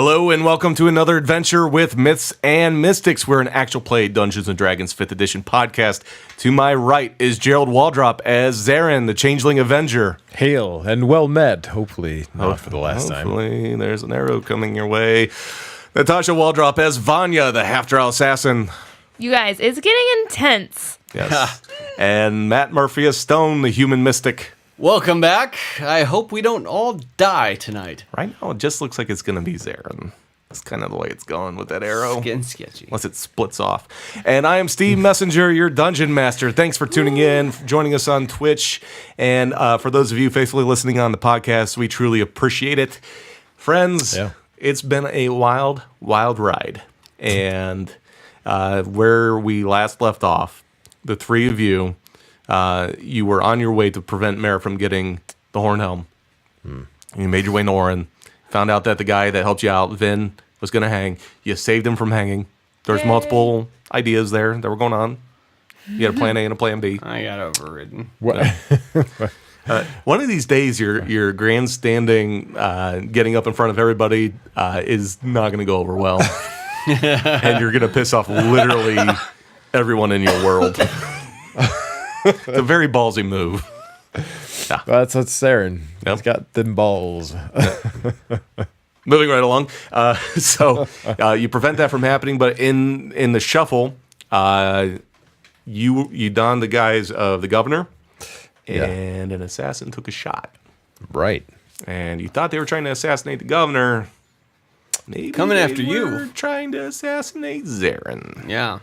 Hello and welcome to another adventure with Myths and Mystics. We're an actual play Dungeons & Dragons 5th edition podcast. To my right is Gerald Waldrop as Zarin, the Changeling Avenger. Hail and well met, hopefully not for the last time. Hopefully there's an arrow coming your way. Natasha Waldrop as Vanya, the half-drow assassin. You guys, it's getting intense. Yes. And Matt Murphy as Stone, the human mystic. Welcome back. I hope we don't all die tonight. Right now it just looks like it's going to be Zarin. That's kind of the way it's going with that arrow. It's getting sketchy. Unless it splits off. And I am Steve Messenger, your Dungeon Master. Thanks for tuning in, for joining us on Twitch. And for those of you faithfully listening on the podcast, we truly appreciate it. Friends, It's been a wild, wild ride. And where we last left off, the three of you, you were on your way to prevent Mara from getting the Horn Helm. You made your way to Orin. Found out that the guy that helped you out, Vin, was going to hang. You saved him from hanging. There's multiple ideas there that were going on. You had a plan A and a plan B. I got overridden. One of these days, your grandstanding, getting up in front of everybody is not going to go over well. And you're going to piss off literally everyone in your world. It's a very ballsy move. Yeah. That's Zarin. Yep. He's got them balls. Moving right along. So you prevent that from happening, but in the shuffle, you donned the guise of the governor, and an assassin took a shot. Right. And you thought they were trying to assassinate the governor. Maybe coming after you. you. Were trying to assassinate Zarin. Yeah.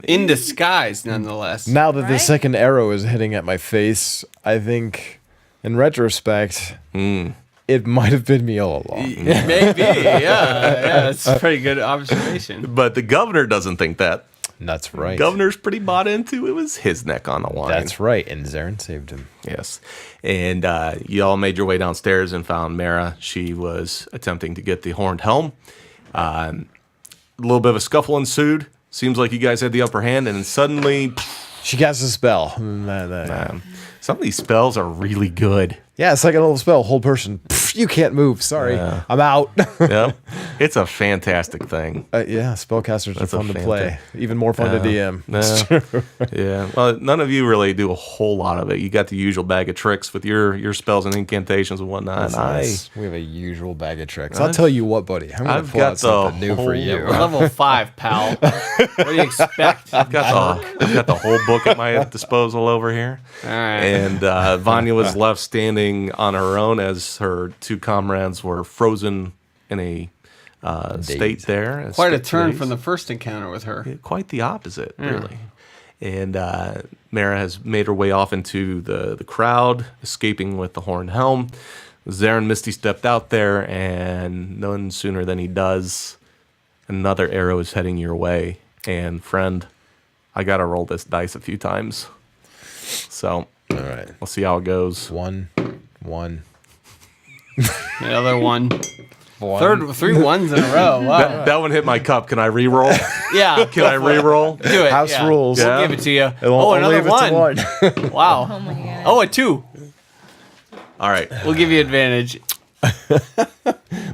In disguise, nonetheless. Now that the second arrow is hitting at my face, I think, in retrospect, it might have been me all along. Maybe, yeah. That's a pretty good observation. But the governor doesn't think that. That's right. Governor's pretty bought into it was his neck on the line. That's right, and Zarin saved him. Yes. And you all made your way downstairs and found Mara. She was attempting to get the horned helm. A little bit of a scuffle ensued. Seems like you guys had the upper hand, and then suddenly... She casts a spell. Some of these spells are really good. Yeah, it's like a little spell. Hold person. You can't move. Sorry. I'm out. Yep. It's a fantastic thing. Spellcasters are fun to play. Even more fun to DM. Yeah. Well, none of you really do a whole lot of it. You got the usual bag of tricks with your spells and incantations and whatnot. Nice. We have a usual bag of tricks. I'll tell you what, buddy. I'm going to pull out something new for you. We're level 5, pal. What do you expect? I've got the whole book at my disposal over here. All right. And Vanya was left standing on her own as her two comrades were frozen in a state there. Quite a turn from the first encounter with her. Yeah, quite the opposite, really. And Mara has made her way off into the crowd, escaping with the horned helm. Zarin Misty stepped out there, and none sooner than he does, another arrow is heading your way. And friend, I got to roll this dice a few times. So, all right, we'll see how it goes. One. Another one. 3 ones in a row. Wow. That one hit my cup. Can I re-roll? Yeah. Can I re-roll? Do it. House rules. We'll give it to you. Another one. Wow. Oh my god. Oh, a 2. All right. We'll give you advantage.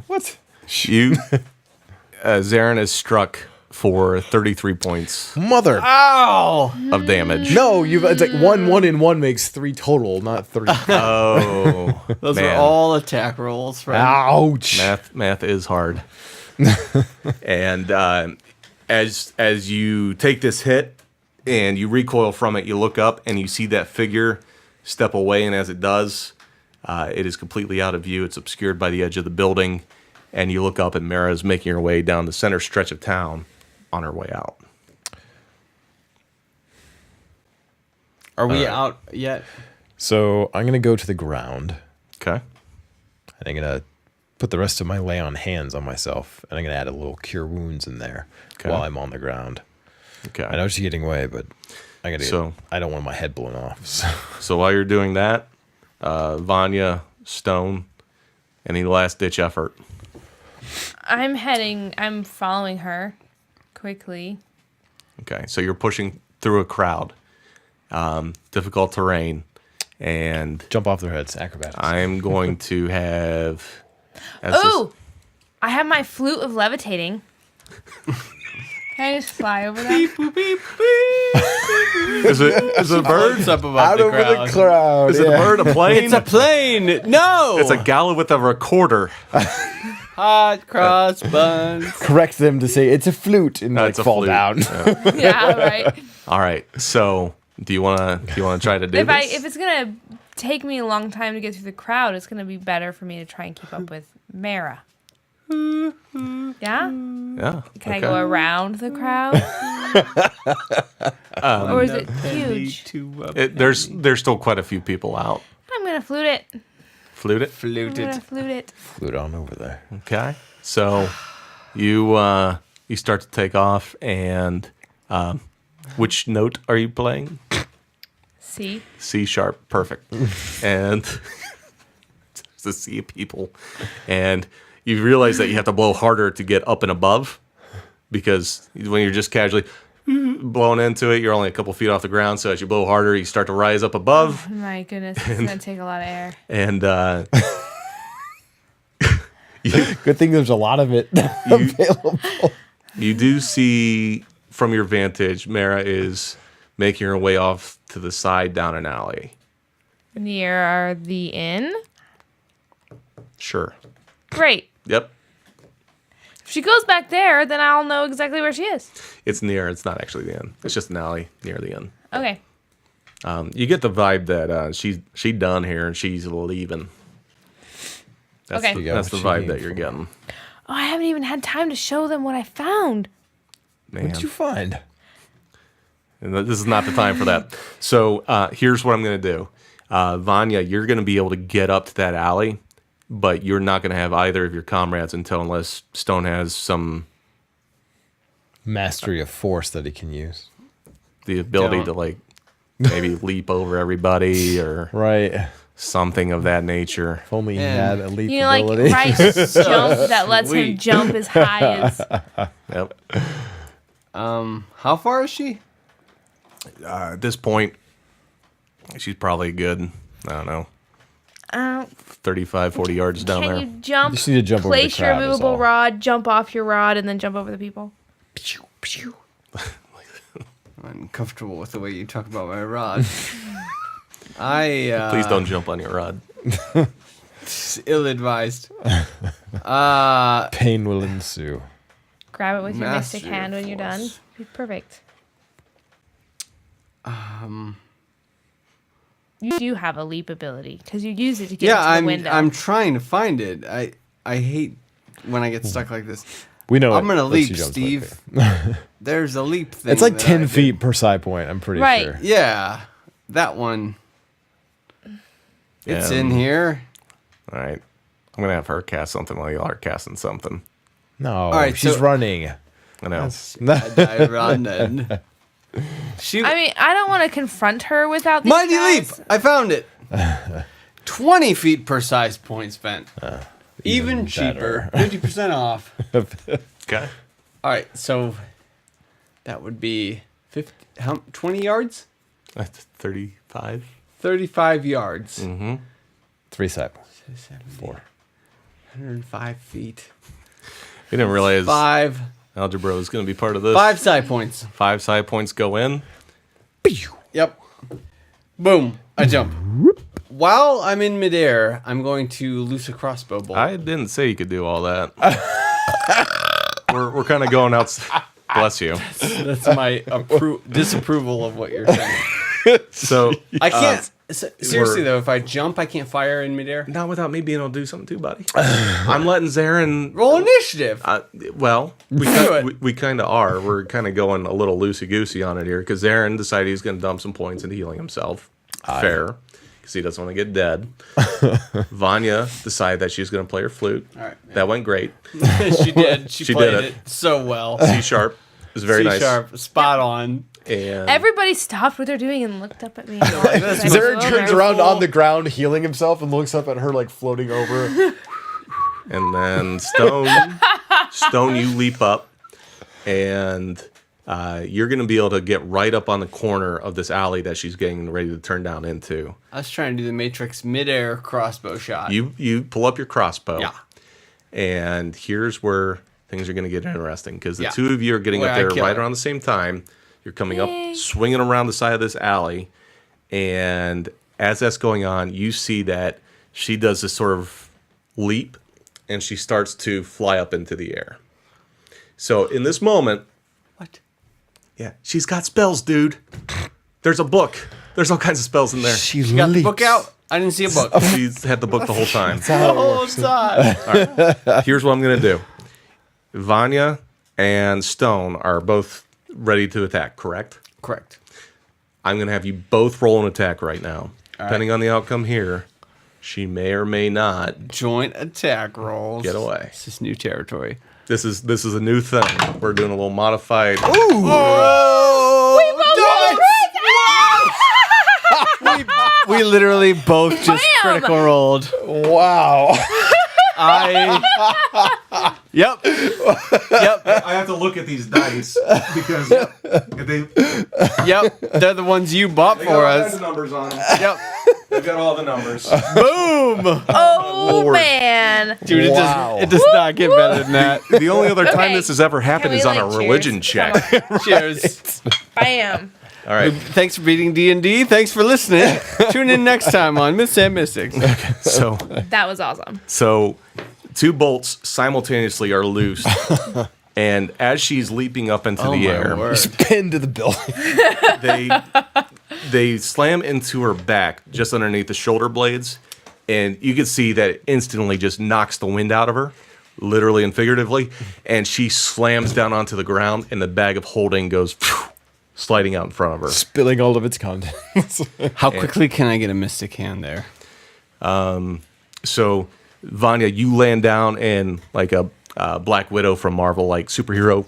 What? Zarin is struck for 33 points Mother. Ow! of damage. No, it's like 1 and 1 makes 3 total, not 3. Oh, Those man. are all attack rolls, friend. Ouch. Math is hard. And as you take this hit and you recoil from it, you look up and you see that figure step away, and as it does, it is completely out of view. It's obscured by the edge of the building, and you look up and Mara is making her way down the center stretch of town on her way out. Are we out yet? So I'm going to go to the ground. Okay. And I'm going to put the rest of my lay on hands on myself, and I'm going to add a little cure wounds in there while I'm on the ground. Okay. I know she's getting away, but I So- don't want my head blown off. So while you're doing that, Vanya, Stone, any last-ditch effort? I'm following her quickly. Okay, so you're pushing through a crowd, difficult terrain, and Jump off their heads, acrobatics. I'm going to have... Oh! I have my flute of levitating. Can I just fly over them? Is it a bird? Up above Out the over crowd. the crowd. Is it a bird? A plane? It's a plane. No. It's a gala with a recorder. hot cross buns. Correct them to say it's a flute and like it's a fall flute. down. Yeah. Yeah, right. All right. So, do you wanna try to do this? If it's gonna take me a long time to get through the crowd, it's gonna be better for me to try and keep up with Mara. Yeah? Yeah. Can I go around the crowd? Or is it huge? There's still quite a few people out. I'm gonna flute it. Flute it. I'm gonna flute it. Flute on over there. Okay. So you start to take off, and which note are you playing? See? C sharp. Perfect. And there's a sea of people, and you realize that you have to blow harder to get up and above, because when you're just casually blowing into it, you're only a couple feet off the ground. So as you blow harder, you start to rise up above. Oh, my goodness, it's gonna take a lot of air. And Good thing there's a lot of it available. you do see from your vantage, Mara is making her way off to the side down an alley. Near the inn? Sure. Great. Yep. If she goes back there, then I'll know exactly where she is. It's near. It's not actually the inn. It's just an alley near the inn. Okay. You get the vibe that she's done here and she's leaving. That's Okay. that's the She vibe came that you're for. getting. Oh, I haven't even had time to show them what I found. Man. What did you find? And this is not the time for that. So here's what I'm going to do. Vanya, you're going to be able to get up to that alley, but you're not going to have either of your comrades unless Stone has Mastery of force that he can use. the ability Don't. to maybe leap over everybody or Right. something of that nature. If only he And- had a leap You know, like ability. Rice jump that lets him Sweet. jump as high as. Yep. How far is she? At this point, she's probably good, I don't know, 35, 40 yards down Can there. you jump? You just need to jump over the place your crowd is movable all. rod, jump off your rod, and then jump over the people. I'm uncomfortable with the way you talk about my rod. I Please don't jump on your rod. It's ill-advised. Pain will ensue. Grab it with your mystic Mastery hand of when you're done. force. Be perfect. You do have a leap ability because you use it to get Yeah, into the window. I'm trying to find it. I hate when I get stuck like this. We know I'm it gonna lets leap, you jump Steve. quicker. There's a leap thing. It's like that 10 I feet per side point, I'm pretty Right. sure. Yeah, that one. It's in here. All right. I'm going to have her cast something while y'all are casting something. No, right, she's so- running. I know. I run then. She, I mean, I don't want to confront her without these Mighty Leap! guys. I found it. 20 feet per size point spent. Even cheaper. 50% off. Okay. All right, so that would be 20 yards? That's 35. 35 yards. 3 side points. 4. 105 feet. We didn't realize 5 algebra was going to be part of this. 5 side points. 5 side points go in. Yep. Boom. I jump. While I'm in midair, I'm going to loose a crossbow bolt. I didn't say you could do all that. we're kind of going out. Bless you. That's my disapproval of what you're saying. So I can't. Seriously we're- though, if I jump, I can't fire in midair. not without me being able to do something too, buddy. I'm letting Zarin. Roll initiative. Well, Do it. we kind of are. We're kind of going a little loosey goosey on it here because Zarin decided he's going to dump some points into healing himself. Fair, because he doesn't want to get dead. Vanya decided that she's going to play her flute. All right. That went great. She did. She She played did it. it. So well. C sharp is very C nice. sharp, spot on. And Everybody stopped what they're doing and looked up at me. that's Like, Zarin "Oh, turns they're around full." on the ground, healing himself, and looks up at her like floating over. and then Stone, you leap up, and you're going to be able to get right up on the corner of this alley that she's getting ready to turn down into. I was trying to do the Matrix midair crossbow shot. You pull up your crossbow. Yeah. And here's where things are going to get interesting because the Yeah. two of you are getting Where up I there kill right her. around the same time. You're coming Yay. up, swinging around the side of this alley. And as that's going on, you see that she does this sort of leap and she starts to fly up into the air. So in this moment, What? yeah, she's got spells, dude. There's a book. There's all kinds of spells in there. She Got the book out? I didn't see a book. She's had the book the whole time. The whole time. Here's what I'm going to do. Vanya and Stone are both ready to attack, correct? Correct. I'm going to have you both roll an attack right now. Depending on the outcome here, she may or may not Joint attack rolls. get away. This is new territory. This is a new thing. We're doing a little modified. We literally both just Bam! critical rolled. Wow. Yep. I have to look at these dice because Yep. They're the ones you bought for us. numbers on them. Yep. They've got all the numbers. Boom. Oh, Lord. man. Dude, Wow. it does not get better than that. The only other time Okay. this has ever happened Can is we, on a like, religion cheers? check. Cheers. Bam. All right. Thanks for beating D&D. Thanks for listening. Tune in next time on Myths and Mystics. So That was awesome. two bolts simultaneously are loosed. And as she's leaping up into the air, Pinned to the building. they slam into her back just underneath the shoulder blades. And you can see that it instantly just knocks the wind out of her, literally and figuratively. And she slams down onto the ground, and the bag of holding goes sliding out in front of her. Spilling all of its contents. How quickly can I get a mystic hand there? So, Vanya, you land down in like a Black Widow from Marvel, like superhero.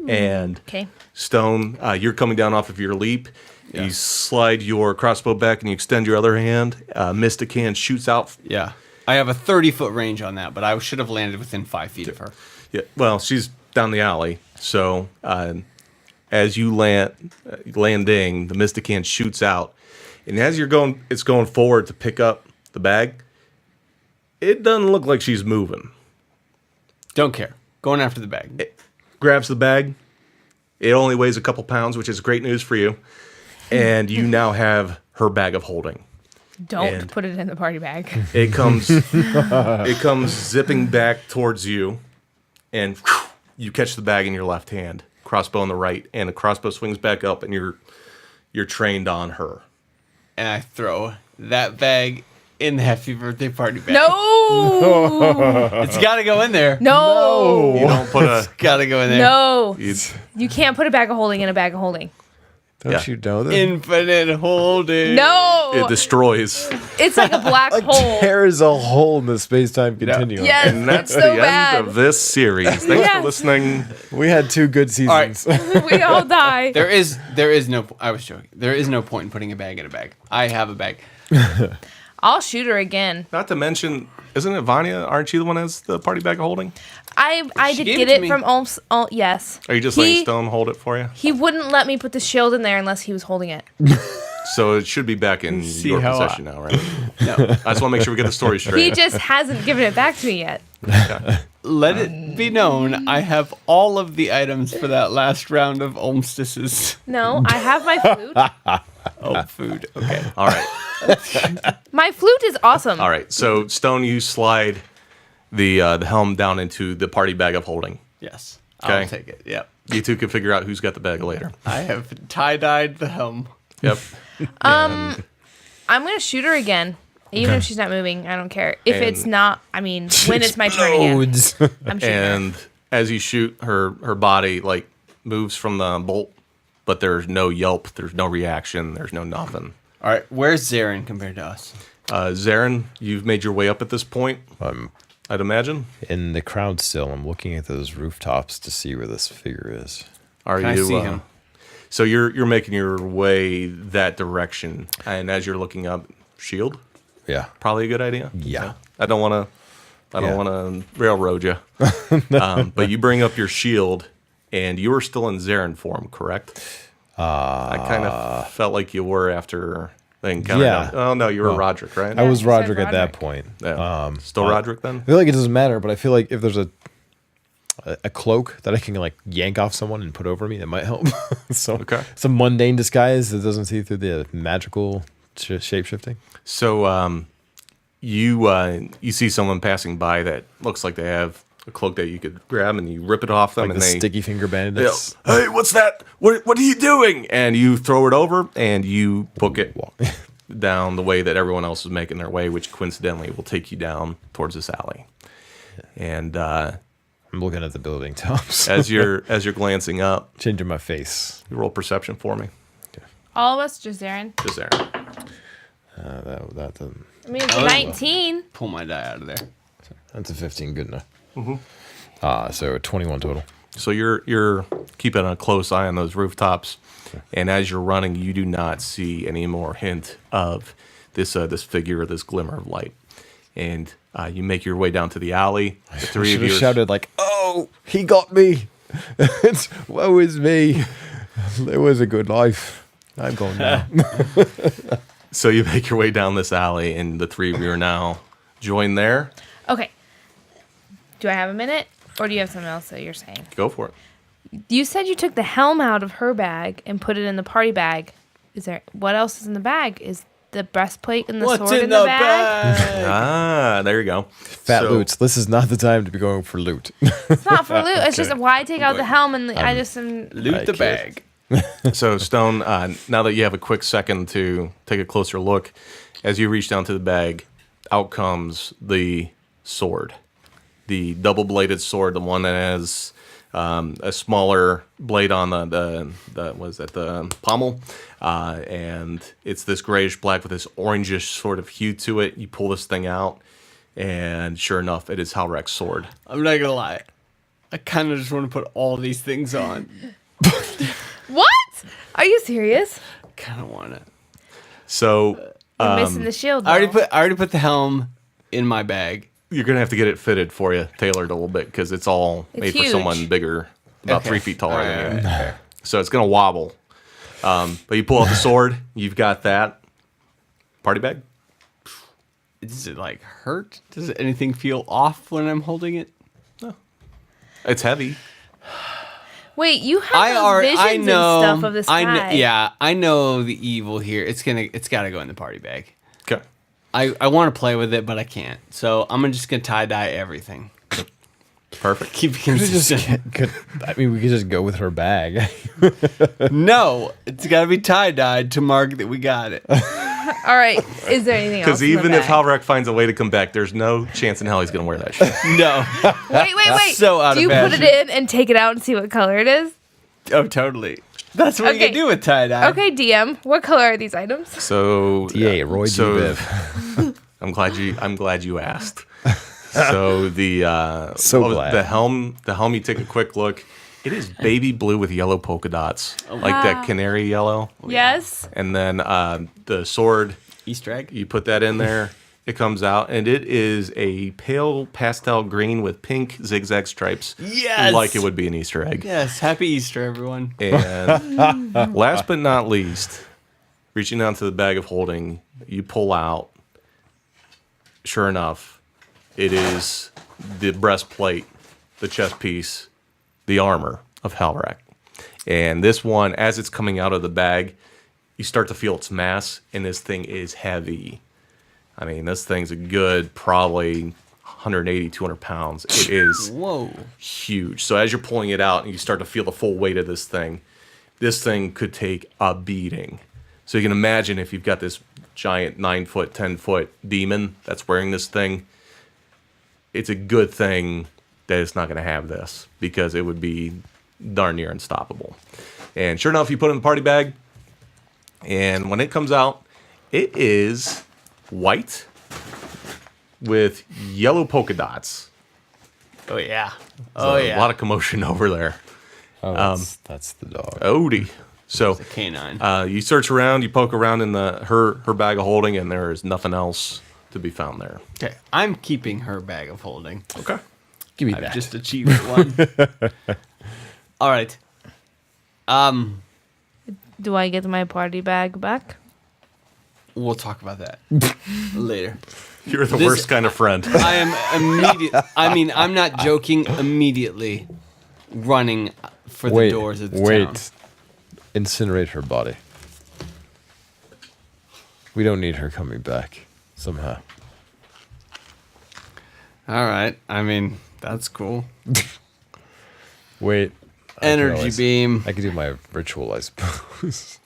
And Okay. Stone, you're coming down off of your leap. You slide your crossbow back and you extend your other hand. Mystic hand shoots out. Yeah. I have a 30-foot range on that, but I should have landed within 5 feet of her. Yeah, well, she's down the alley. So as you landing, the Mystic hand shoots out. And as it's going forward to pick up the bag. It doesn't look like she's moving. Don't care. Going after the bag. Grabs the bag. It only weighs a couple pounds, which is great news for you. And you now have her bag of holding. Don't And- put it in the party bag. It comes zipping back towards you, and you catch the bag in your left hand, crossbow in the right, and the crossbow swings back up, and you're trained on her. And I throw that bag in the happy birthday party bag. No. It's got to go in there. No. You don't put a Got to go in there. No. you- You can't put a bag of holding in a bag of holding. Don't Yeah. you know that? Infinite holding. No. it destroys, It's like a black hole. Tears a hole in the space-time continuum. Yes. and that's It's so the bad. end of this series. Thanks Yes. for listening. We had 2 good right. seasons. We all die. There is no. I was joking. There is no point in putting a bag in a bag. I have a bag. I'll shoot her again. Not to mention, isn't it Vanya? Aren't you the one that has the party bag of holding? I She did gave get it to it me. from yes. Are you just He- letting Stone hold it for you? He wouldn't let me put the shield in there unless he was holding it. So it should be back in See your how possession now, right? No. I just want to make sure we get the story He straight. just hasn't given it back to me yet. Let it be known, I have all of the items for that last round of Olmstices. No, I have my flute. Oh, food. Okay. All right. My flute is awesome. All right. So Stone, you slide the helm down into the party bag of holding. Yes. Okay. I'll take it. Yep. You two can figure out who's got the bag later. I have tie-dyed the helm. Yep. I'm gonna shoot her again, even if she's not moving. I don't care. If it's And- not, I mean, when it's my turn again, Explodes. I'm shooting her. And as you shoot, her body like moves from the bolt, but there's no yelp, there's no reaction, there's no nothing. All right. Where's Zarin compared to us? Zarin, you've made your way up at this point. I'd imagine. In the crowd still, I'm looking at those rooftops to see where this figure is. Are Can I you? see him? So you're making your way that direction, and as you're looking up, shield Yeah. probably a good idea. Yeah. I don't want to railroad you, but you bring up your shield, and you were still in Zarin form, correct? I kind of felt like you were after Then kind of. Yeah. Oh no, you were Well, Roderick, right? I was you said Roderick at that Roderick. point. Yeah. Still Roderick then? I feel like it doesn't matter, but I feel like if there's a cloak that I can like yank off someone and put over me, that might help. So Okay. some mundane disguise that doesn't see through the magical shape shifting. So you see someone passing by that looks like they have a cloak that you could grab and you rip it off them Like and the they sticky finger yell, bandits. "Hey, what's that? What are you doing?" And you throw it over and you book it down the way that everyone else is making their way, which coincidentally will take you down towards this alley. And I'm looking at the building tops. as you're glancing up, Changing my face. you roll perception for me. All of us, just Aaron. Just there. That doesn't. I mean, it's a 19. Pull my die out of there. That's a 15. Good enough. So 21 total. So you're keeping a close eye on those rooftops, and as you're running, you do not see any more hint of this figure or this glimmer of light. And you make your way down to the alley. The three of Should you have shouted like, "Oh, he got me! Woe is me! It was a good life. I'm going now." So you make your way down this alley, and the three of you are now joined there. Okay. Do I have a minute? Or do you have something else that you're saying? Go for it. You said you took the helm out of her bag and put it in the party bag. What else is in the bag? Is the breastplate and the What's sword in the bag? Ah, there you go. Fat So- loots. This is not the time to be going for loot. It's not for loot. It's just Okay. why take out the helm and I just am. Loot the bag. So, Stone, now that you have a quick second to take a closer look, as you reach down to the bag, out comes the sword. The double-bladed sword, the one that has a smaller blade on the pommel, and it's this grayish black with this orangish sort of hue to it. You pull this thing out, and sure enough, it is Halrek's sword. I'm not gonna lie. I kind of just want to put all these things on. What? Are you serious? Kind of want it. So You're missing the shield. I though. already put the helm in my bag. you're gonna have to get it fitted for you, tailored a little bit, because it's all It's made for huge. someone bigger, about 3 feet taller than you. Alright. So it's gonna wobble. But you pull out the sword. You've got that party bag. Does it like hurt? Does anything feel off when I'm holding it? It's heavy. Wait, you have those visions and stuff of the sky. I know the evil here. It's got to go in the party bag. Okay. I want to play with it, but I can't. So I'm just gonna tie dye everything. Perfect. Keep it We just consistent. we could just go with her bag. No, it's got to be tie dyed to mark that we got it. All right. Is there anything else? Because in the even if bag? Halrek finds a way to come back, there's no chance in hell he's gonna wear that shit. No. Wait. So out Do of you put it fashion. in and take it out and see what color it is? Oh, totally. That's what you Okay. can do with tie dye. Okay, DM. What color are these items? So Yeah, Roy G. so Biv. I'm glad you asked. So the So what was- glad. the helm you take a quick look. It is baby blue with yellow polka dots, like that canary yellow. Yes. And then the sword, Easter egg. you put that in there. It comes out, and it is a pale pastel green with pink zigzag stripes. Yes! Like it would be an Easter egg. Yes. Happy Easter, everyone. And last but not least, reaching down to the bag of holding, you pull out. Sure enough, it is the breastplate, the chest piece, the armor of Halrak. And this one, as it's coming out of the bag, you start to feel its mass, and this thing is heavy. I mean, this thing's a good probably 180, 200 pounds. It is Whoa. huge. So as you're pulling it out and you start to feel the full weight of this thing could take a beating. So you can imagine if you've got this giant 9-foot, 10-foot demon that's wearing this thing, it's a good thing that it's not going to have this, because it would be darn near unstoppable. And sure enough, you put it in the party bag, and when it comes out, it is white with yellow polka dots. Oh yeah. So Oh yeah. a lot of commotion over there. Oh, that's the dog. Odie. So It's a canine. you search around, you poke around in her bag of holding, and there is nothing else to be found there. Okay. I'm keeping her bag of holding. Okay. Give me I've that. just achieved one. All right. Do I get my party bag back? We'll talk about that later. You're the worst kind of friend. I am I'm not joking. Immediately running for the doors of the town. Incinerate her body. We don't need her coming back somehow. All right. I mean, that's cool. Wait. Energy beam. I could do my ritual, I suppose.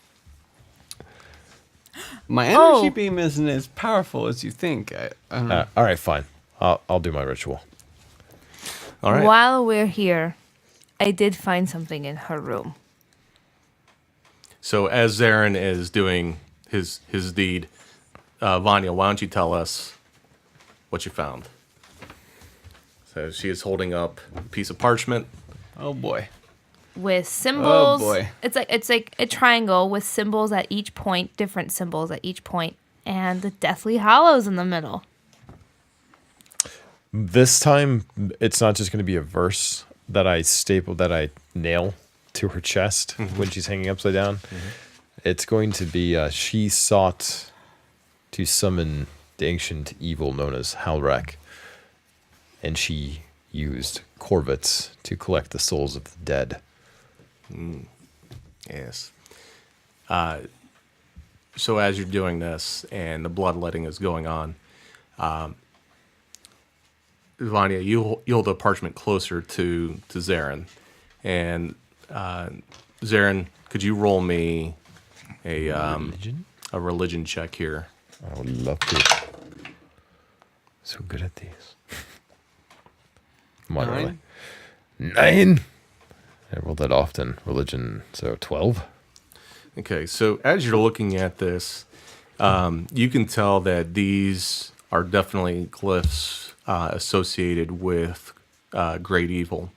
My energy beam isn't as powerful as you think. I don't know. All right, fine. I'll do my ritual. All right. While we're here, I did find something in her room. So as Zarin is doing his deed, Vanya, why don't you tell us what you found? So she is holding up a piece of parchment. Oh boy. With symbols. Oh boy. It's like a triangle with symbols at each point, different symbols at each point, and the Deathly Hallows in the middle. This time, it's not just going to be a verse that I nail to her chest when she's hanging upside down. It's going to be, she sought to summon the ancient evil known as Halrak, and she used corvets to collect the souls of the dead. Yes. So as you're doing this and the bloodletting is going on, Vanya, you hold the parchment closer to Zarin. And Zarin, could you roll me a religion check here? I would love to. So good at these. Come on, really. 9. I roll that often. Religion, so 12. Okay, so as you're looking at this, you can tell that these are definitely glyphs associated with great evil.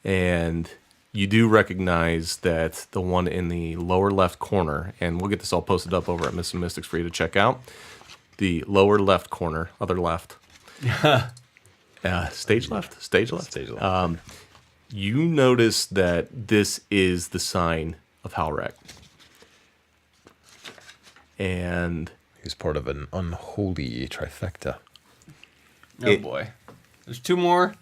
And you do recognize that the one in the lower left corner, and we'll get this all posted up over at Myths and Mystics for you to check out. The lower left corner, other left. Stage left? Stage left. Stage left. You notice that this is the sign of Halrak. And He's part of an unholy trifecta. Oh boy. There's 2 more.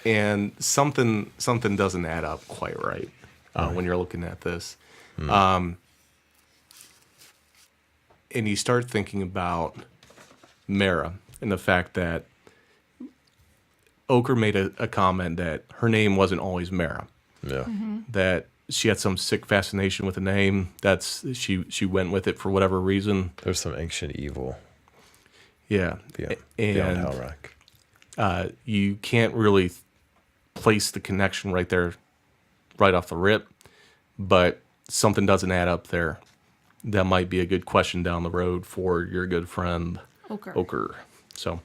And something doesn't add up quite right when you're looking at this. And you start thinking about Mara and the fact that Ochre made a comment that her name wasn't always Mara. Yeah. That she had some sick fascination with the name. She went with it for whatever reason. There's some ancient evil Yeah. beyond And Halrak. you can't really place the connection right there, right off the rip, but something doesn't add up there. That might be a good question down the road for your good friend Ochre. So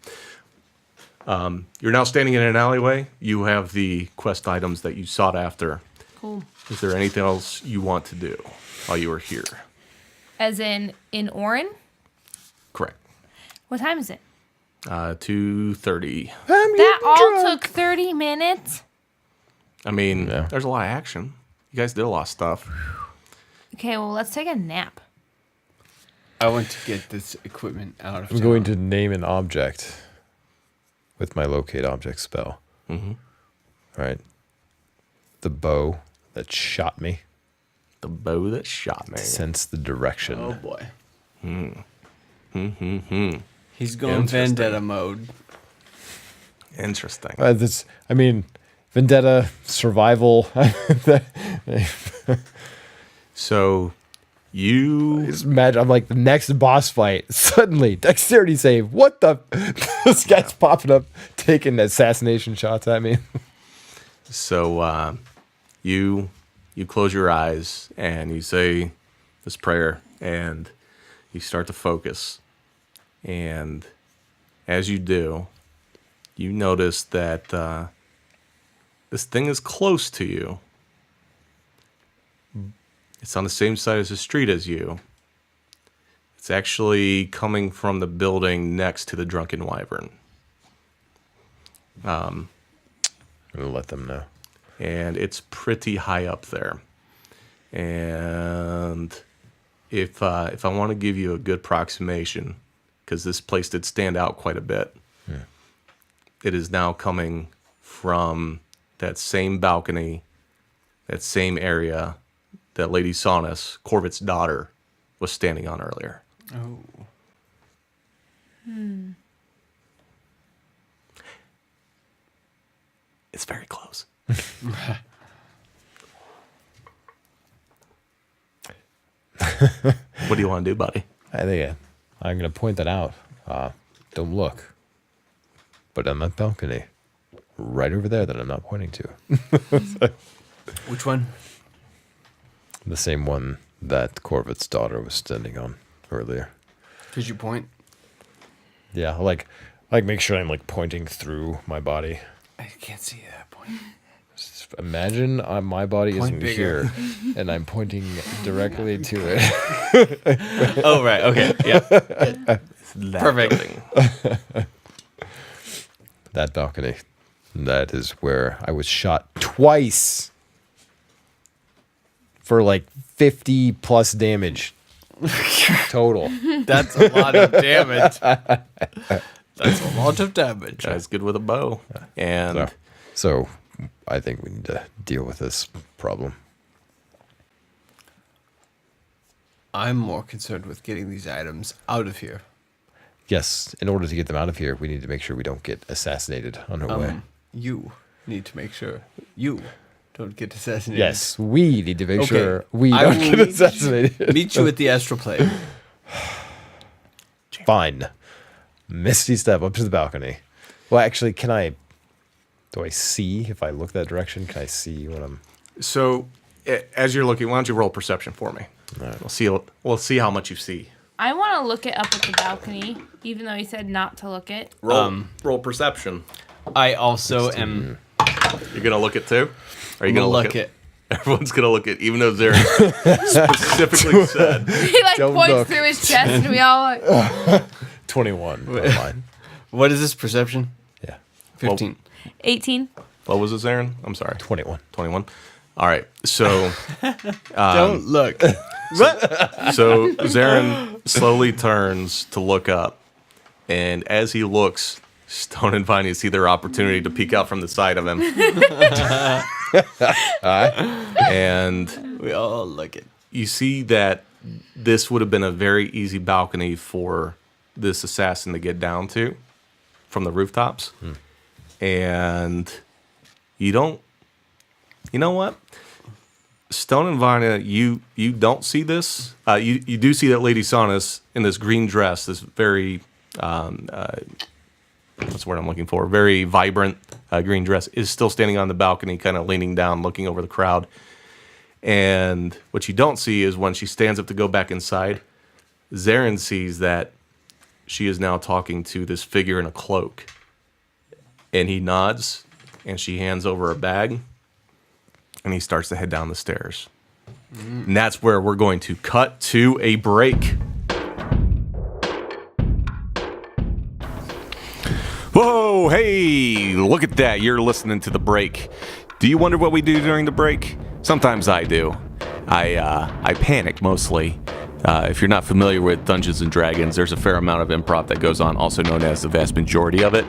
you're now standing in an alleyway. You have the quest items that you sought after. Cool. Is there anything else you want to do while you are here? As in Orin? Correct. What time is it? 2:30. That all took 30 minutes? I mean, Yeah. there's a lot of action. You guys did a lot of stuff. Okay, well, let's take a nap. I want to get this equipment out of I'm town. going to name an object with my locate object spell. All right. The bow that shot me. The bow that shot me. Sense the direction. Oh boy. He's going Interesting. vendetta mode. Interesting. Vendetta, survival. So you Just imagine, I'm like the next boss fight. Suddenly, dexterity save. What the? This guy's popping up, taking assassination shots at me. So you close your eyes and you say this prayer and you start to focus. And as you do, you notice that this thing is close to you. It's on the same side as the street as you. It's actually coming from the building next to the Drunken Wyvern. I'm gonna let them know. And it's pretty high up there. And if I want to give you a good approximation, because this place did stand out quite a bit, it is now coming from that same balcony, that same area that Lady Sonus, Corbett's daughter, was standing on earlier. Oh. It's very close. What do you want to do, buddy? I think I'm going to point that out. Don't look. But on that balcony, right over there that I'm not pointing to. Which one? The same one that Corbett's daughter was standing on earlier. Could you point? Yeah, like make sure I'm like pointing through my body. I can't see that point. Just imagine my body Point isn't bigger. here, and I'm pointing directly to it. Oh, right. Okay. Yeah. Perfect. Building. That balcony. That is where I was shot twice for like 50 plus damage total. That's a lot of damage. That's a lot of damage. Guy's good with a bow. And So I think we need to deal with this problem. I'm more concerned with getting these items out of here. Yes, in order to get them out of here, we need to make sure we don't get assassinated on our way. You need to make sure you don't get assassinated. Yes, we need to make Okay, sure we I don't will get meet assassinated. Meet you at the astral plane. Fine. Misty step up to the balcony. Well, actually, do I see if I look that direction? Can I see what I'm... so, as you're looking, why don't you roll perception for me? We'll see how much you see. I want to look it up at the balcony, even though he said not to look it. Roll perception. I also am. You're gonna look it too? Are you Gonna gonna look look it? it. Everyone's gonna look it, even though Zaren specifically said. He like Don't points look. through his chest, and we all like 21 on mine. What is this perception? Yeah, 15. 18. What was it, Zaren? I'm sorry. 21. 21. All right. So Don't look. so Zaren slowly turns to look up, and as he looks, Stone and Viney see their opportunity to peek out from the side of him. And We all look it. you see that this would have been a very easy balcony for this assassin to get down to from the rooftops. And you know what? Stone and Vina, you don't see this. You do see that Lady Sonus in this green dress, this very what's the word I'm looking for? Very vibrant green dress, is still standing on the balcony, kind of leaning down, looking over the crowd. And what you don't see is when she stands up to go back inside, Zaren sees that she is now talking to this figure in a cloak. And he nods, and she hands over a bag, and he starts to head down the stairs. And that's where we're going to cut to a break. Whoa, hey, look at that. You're listening to The Break. Do you wonder what we do during the break? Sometimes I do. I panic mostly. If you're not familiar with Dungeons & Dragons, there's a fair amount of improv that goes on, also known as the vast majority of it.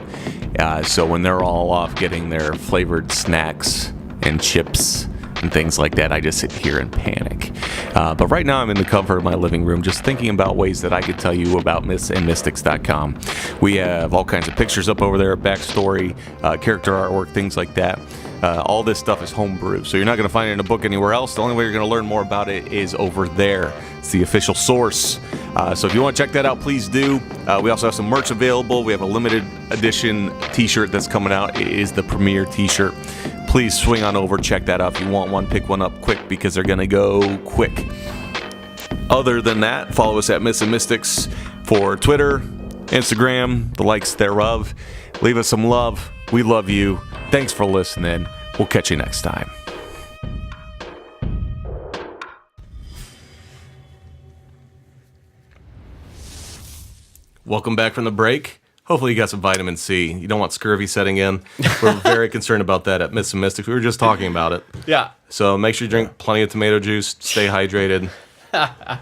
So when they're all off getting their flavored snacks and chips and things like that, I just sit here and panic. But right now I'm in the comfort of my living room just thinking about ways that I could tell you about mythsandmystics.com. We have all kinds of pictures up over there, backstory, character artwork, things like that. All this stuff is homebrew, so you're not going to find it in a book anywhere else. The only way you're going to learn more about it is over there. It's the official source. So if you want to check that out, please do. We also have some merch available. We have a limited edition t-shirt that's coming out. It is the premier t-shirt. Please swing on over, check that out. If you want one, pick one up quick because they're going to go quick. Other than that, follow us at Myths and Mystics for Twitter, Instagram, the likes thereof. Leave us some love. We love you. Thanks for listening. We'll catch you next time. Welcome back from the break. Hopefully you got some vitamin C. You don't want scurvy setting in. We're very concerned about that at Myths and Mystics. We were just talking about it. Yeah. So make sure you drink plenty of tomato juice. Stay hydrated.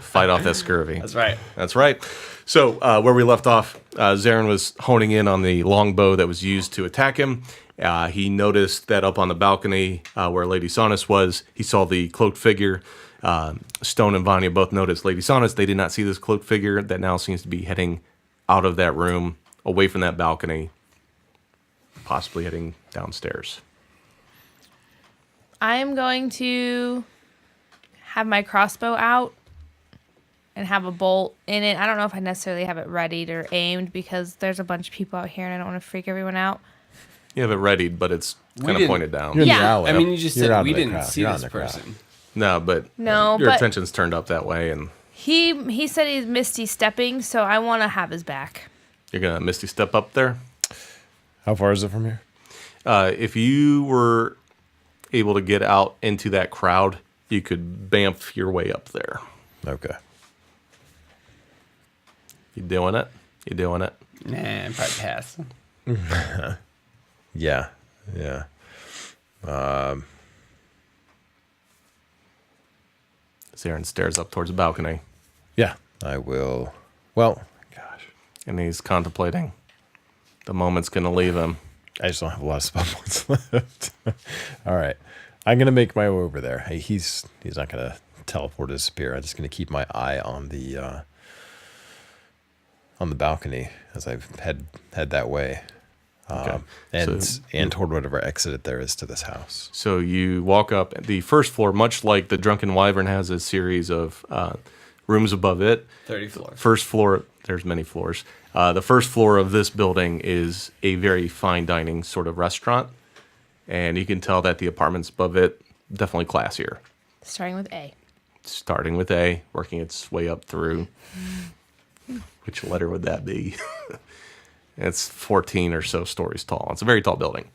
Fight off that scurvy. That's right. That's right. So where we left off, Zarin was honing in on the longbow that was used to attack him. He noticed that up on the balcony where Lady Sonus was, he saw the cloaked figure. Stone and Vanya both noticed Lady Sonus. They did not see this cloaked figure that now seems to be heading out of that room, away from that balcony, possibly heading downstairs. I am going to have my crossbow out and have a bolt in it. I don't know if I necessarily have it readied or aimed because there's a bunch of people out here and I don't want to freak everyone out. You have it readied, but it's kind of pointed down. You're in the Yeah. alley. I mean, you just You're said out we of the didn't crowd. see You're out this in the crowd. person. No, but No, your but attention's turned up that way, and he said he's misty stepping, so I want to have his back. you're going to Misty step up there. How far is it from here? If you were able to get out into that crowd, you could bamf your way up there. Okay. You doing it? You doing it? Nah, probably pass. Yeah. Yeah. Zarin stares up towards the balcony, Yeah. I will. Well, gosh. and he's contemplating. The moment's going to leave him. I just don't have a lot of spell points left. All right. I'm going to make my way over there. Hey, he's not going to teleport his spear. I'm just going to keep my eye on the balcony as I head that way. Okay. And toward whatever exit there is to this house. So you walk up the first floor, much like the Drunken Wyvern has a series of rooms above it. 30 floors. First floor, there's many floors. The first floor of this building is a very fine dining sort of restaurant. And you can tell that the apartments above it, definitely classier. Starting with A. Starting with A, working its way up through. Which letter would that be? It's 14 or so stories tall. It's a very tall building.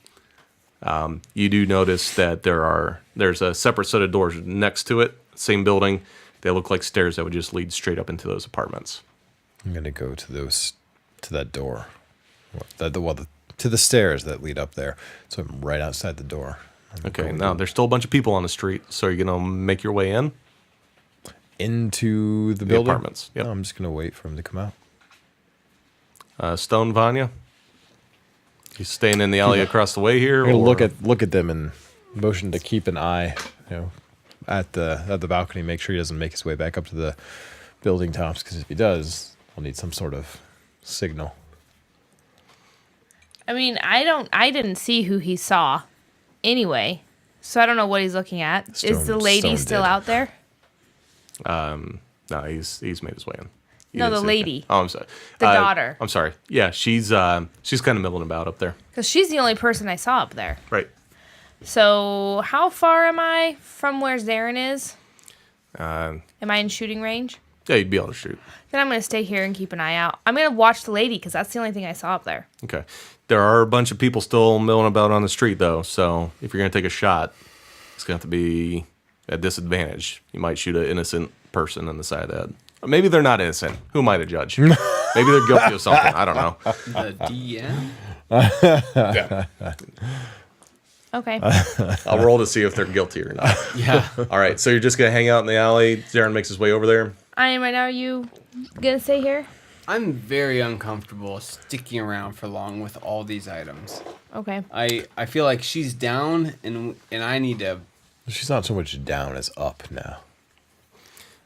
You do notice that there's a separate set of doors next to it, same building. They look like stairs that would just lead straight up into those apartments. I'm going to go to that door. To the stairs that lead up there. So I'm right outside the door. Okay, now there's still a bunch of people on the street, so you're going to make your way in? Into the building? Apartments, yep. No, I'm just going to wait for him to come out. Stone Vanya? You staying in the alley across the way here? I'm or- gonna look at them and motion to keep an eye, at the balcony. Make sure he doesn't make his way back up to the building tops, because if he does, I'll need some sort of signal. I mean, I didn't see who he saw anyway, so I don't know what he's looking at. Is the lady Stone still did. out there? No, he's made his way in. You No, didn't the see lady. anything. Oh, I'm sorry. The daughter. I'm sorry. Yeah, she's kind of milling about up there. Because she's the only person I saw up there. Right. So how far am I from where Zarin is? Uh, Am I in shooting range? yeah, you'd be able to shoot. Then I'm going to stay here and keep an eye out. I'm going to watch the lady because that's the only thing I saw up there. Okay. There are a bunch of people still milling about on the street, though. So if you're going to take a shot, it's going to have to be at disadvantage. You might shoot an innocent person in the side of the head. Or maybe they're not innocent. Who am I to judge? Maybe they're guilty of something. I don't know. The DM? Yeah. Okay. I'll roll to see if they're guilty or not. Yeah. All right. So you're just going to hang out in the alley. Zarin makes his way over there. I am right now. Are you going to stay here? I'm very uncomfortable sticking around for long with all these items. Okay. I feel like she's down and I need to. She's not so much down as up now.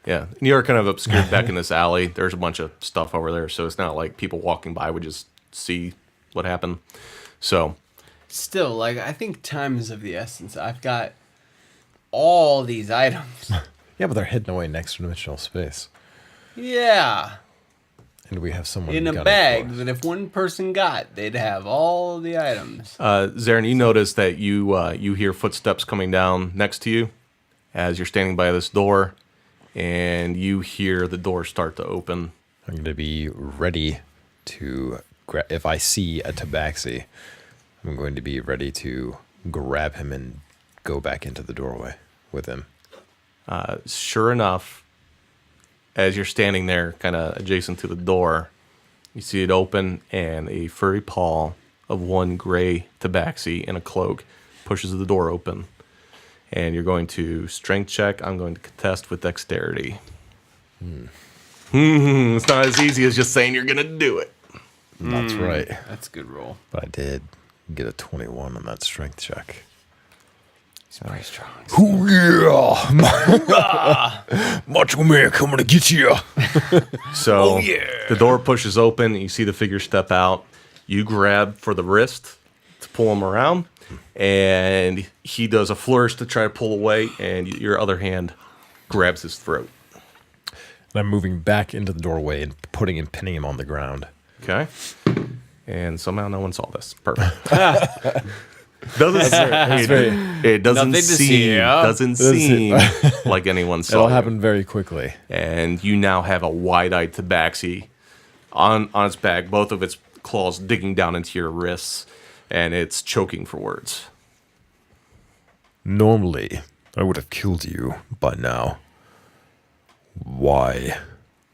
Yeah. And you're kind of obscured back in this alley. There's a bunch of stuff over there. So it's not like people walking by would just see what happened. So Still, like, I think time is of the essence. I've got all these items. Yeah, but they're hidden away in extra dimensional space. Yeah. And we have someone In a gunning bag for us. that if one person got, they'd have all the items. Zarin, you notice that you hear footsteps coming down next to you as you're standing by this door, and you hear the door start to open. I'm going to be ready to if I see a tabaxi, I'm going to be ready to grab him and go back into the doorway with him. Sure enough, as you're standing there kind of adjacent to the door, you see it open, and a furry paw of one gray tabaxi in a cloak pushes the door open. And you're going to strength check. I'm going to contest with dexterity. It's not as easy as just saying you're gonna do it. That's right. That's a good roll. But I did get a 21 on that strength check. He's pretty strong. Oh yeah! Macho Man coming to get you. So the door pushes open. You see the figure step out. You grab for the wrist to pull him around, and he does a flourish to try to pull away, and your other hand grabs his throat. And I'm moving back into the doorway and pinning him on the ground. Okay. And somehow no one saw this. Perfect. It doesn't Nothing to see, yeah. seem like anyone saw It'll you. happen very quickly. And you now have a wide-eyed tabaxi on its back, both of its claws digging down into your wrists, and it's choking for words. Normally, I would have killed you by now. Why?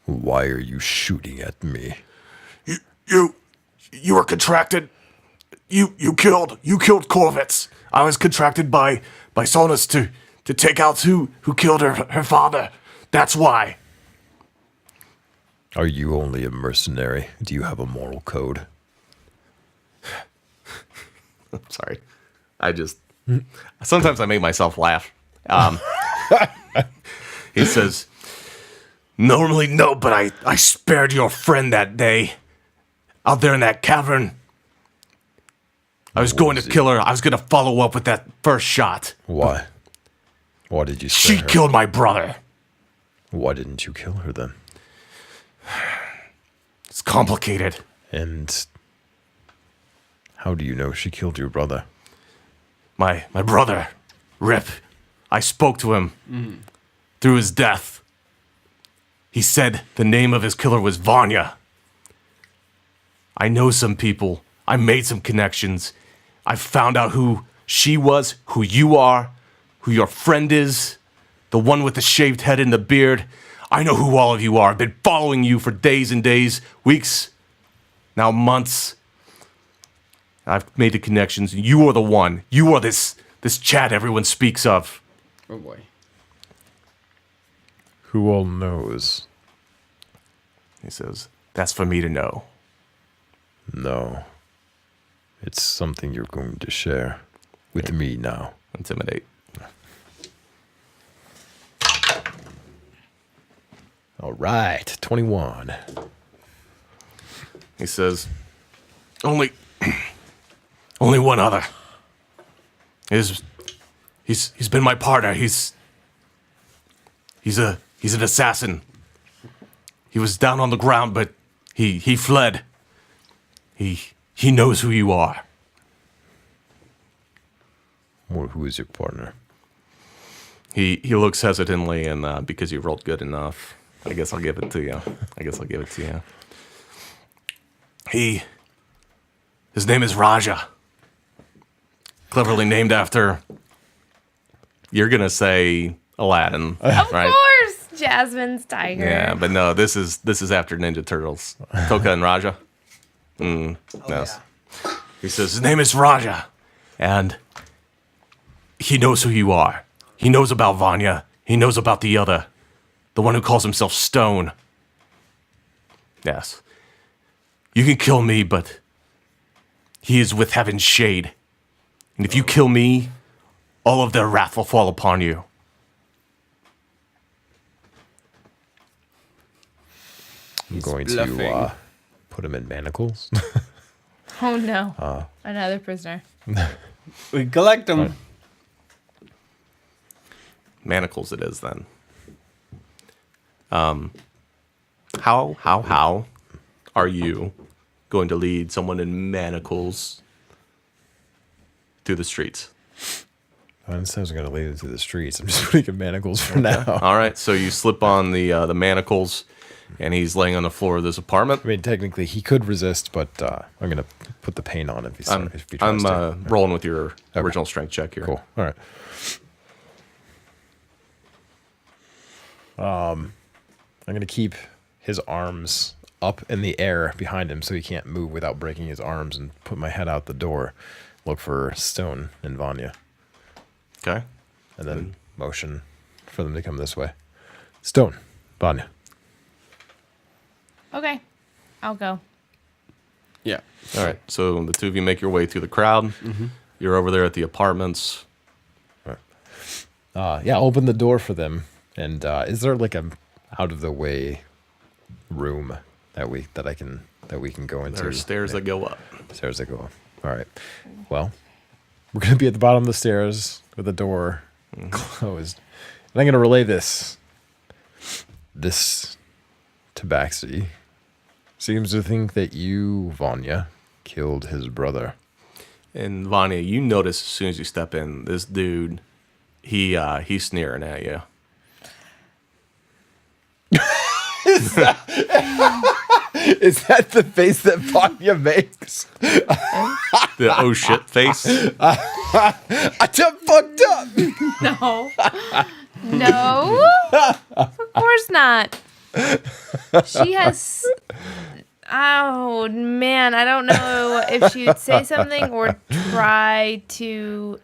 Why are you shooting at me? You were contracted. You killed Corvitz. I was contracted by Sonus to take out who killed her father. That's why. Are you only a mercenary? Do you have a moral code? I'm sorry. Sometimes I make myself laugh. He says, normally no, but I spared your friend that day. Out there in that cavern. I was going to kill her. I was going to follow up with that first shot. Why? Why did you spare She her? killed my brother. Why didn't you kill her then? It's complicated. And how do you know she killed your brother? My brother, Rip, I spoke to him through his death. He said the name of his killer was Vanya. I know some people. I made some connections. I found out who she was, who you are, who your friend is, the one with the shaved head and the beard. I know who all of you are. I've been following you for days and days, weeks, now months. I've made the connections. You are the one. You are this Chad everyone speaks of. Oh boy. Who all knows? He says, that's for me to know. No. It's something you're going to share with me now. Intimidate. All right, 21. He says, only one other. He's been my partner. He's an assassin. He was down on the ground, but he fled. He knows who you are. Or who is your partner? He looks hesitantly, and because you rolled good enough, I guess I'll give it to you. His name is Raja. Cleverly named after, you're gonna say Aladdin, Of right? course, Jasmine's tiger. Yeah, but no, this is after Ninja Turtles. Toka and Raja. Yes. Yeah. He says his name is Raja, and he knows who you are. He knows about Vanya. He knows about the other, the one who calls himself Stone. Yes. You can kill me, but he is with Heaven's shade. And if you kill me, all of their wrath will fall upon you. I'm going bluffing. to put him in manacles. Oh no. Another prisoner. We collect them. Manacles it is then. How are you going to lead someone in manacles through the streets? I didn't say I was going to lead it to the streets. I'm just putting in manacles for now. All right, so you slip on the manacles, and he's laying on the floor of this apartment. I mean, technically, he could resist, but I'm going to put the pain on if he tries I'm to. rolling with your original strength check here. Cool. All right. I'm going to keep his arms up in the air behind him so he can't move without breaking his arms, and put my head out the door, look for Stone and Vanya, Okay. and then motion for them to come this way. Stone, Vanya. Okay, I'll go. Yeah. All right. So the two of you make your way through the crowd. You're over there at the apartments. Yeah, open the door for them. And is there like a out of the way room that we can go into? There are stairs that go up. Stairs that go up. All right. Well, we're gonna be at the bottom of the stairs with the door closed. And I'm gonna relay this. This Tabaxi seems to think that you, Vanya, killed his brother. And Vanya, you notice as soon as you step in, this dude, he's sneering at you. Is that the face that Vanya makes? The oh shit face. I done fucked up. No. No. Of course not. She has. Oh, man. I don't know if she would say something or try to,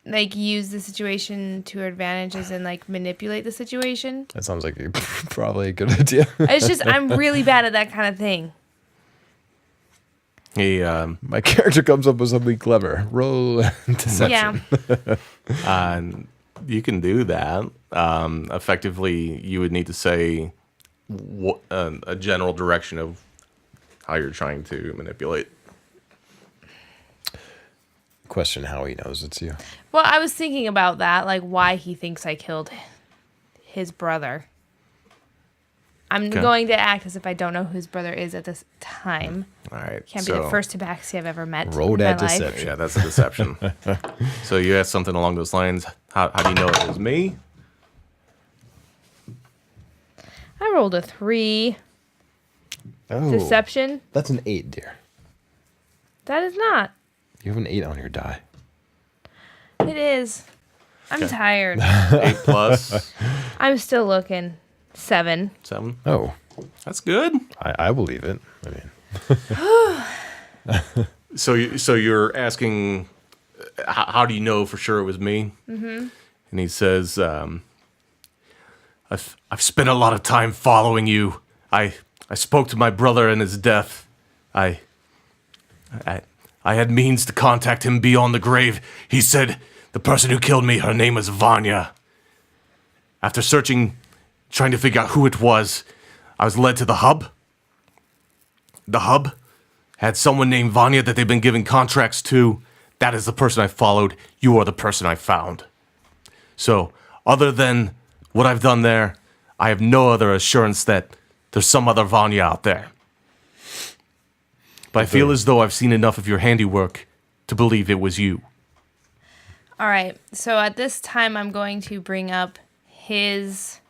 like, use the situation to her advantages and, like, manipulate the situation. That sounds like probably a good idea. It's just, I'm really bad at that kind of thing. He, My character comes up with something clever. Roll deception. Yeah. and you can do that. Effectively, you would need to say a general direction of how you're trying to manipulate. Question how he knows it's you. Well, I was thinking about that, like, why he thinks I killed his brother. I'm Okay. going to act as if I don't know who his brother is at this time. All right. Can't be the first Tabaxi I've ever met Roll in my that life. deception. Yeah, that's a deception. So you asked something along those lines. How do you know it was me? I rolled a 3. Oh, Deception? That's an 8, dear. That is not. You have an 8 on your die. It is. I'm Okay. tired. 8 plus I'm still looking. 7. 7. Oh, That's good. I believe it. I mean, So you're asking, how do you know for sure it was me? Mm-hmm. And he says, I've spent a lot of time following you. I spoke to my brother in his death. I had means to contact him beyond the grave. He said the person who killed me, her name was Vanya. After searching, trying to figure out who it was, I was led to the hub. The hub had someone named Vanya that they've been giving contracts to. That is the person I followed. You are the person I found. So, other than what I've done there, I have no other assurance that there's some other Vanya out there. But I feel as though I've seen enough of your handiwork to believe it was you. All right. So at this time, I'm going to bring up his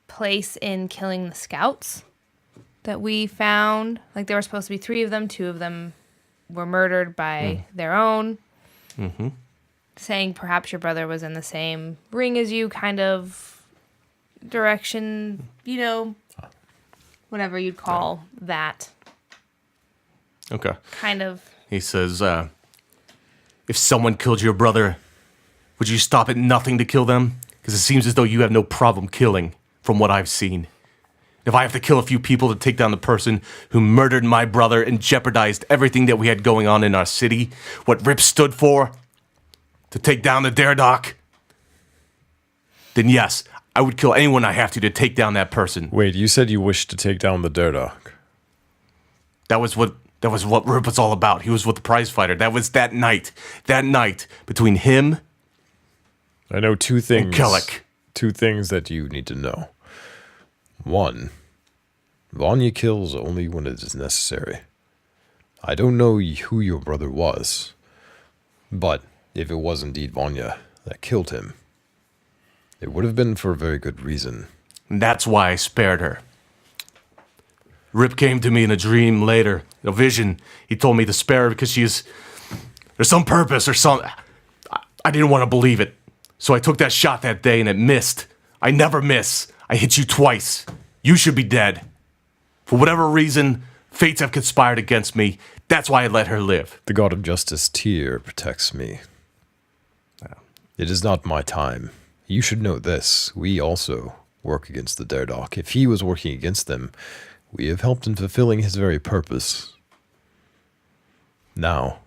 place in killing the scouts that we found. Like, there were supposed to be 3 of them. 2 of them were murdered by their own. Mm-hmm. Saying perhaps your brother was in the same ring as you, kind of direction, you know, whatever you'd call that. Okay. Kind of. He says, if someone killed your brother, would you stop at nothing to kill them? Because it seems as though you have no problem killing, from what I've seen. If I have to kill a few people to take down the person who murdered my brother and jeopardized everything that we had going on in our city, what Rip stood for, to take down the Daredoc, then yes, I would kill anyone I have to take down that person. wait, you said you wished to take down the Daredoc. That was what Rip was all about. He was with the prize fighter. That was that night. That night between him I know 2 things. and Kellic. 2 things that you need to know. 1, Vanya kills only when it is necessary. I don't know who your brother was, but if it was indeed Vanya that killed him, it would have been for a very good reason. And that's why I spared her. Rip came to me in a dream later, in a vision. He told me to spare her because there's some purpose or something. I didn't want to believe it. So I took that shot that day and it missed. I never miss. I hit you twice. You should be dead. For whatever reason, fates have conspired against me. That's why I let her live. The god of justice, Tyr, protects me. It is not my time. You should know this. We also work against the Daredok. If he was working against them, we have helped in fulfilling his very purpose. Now,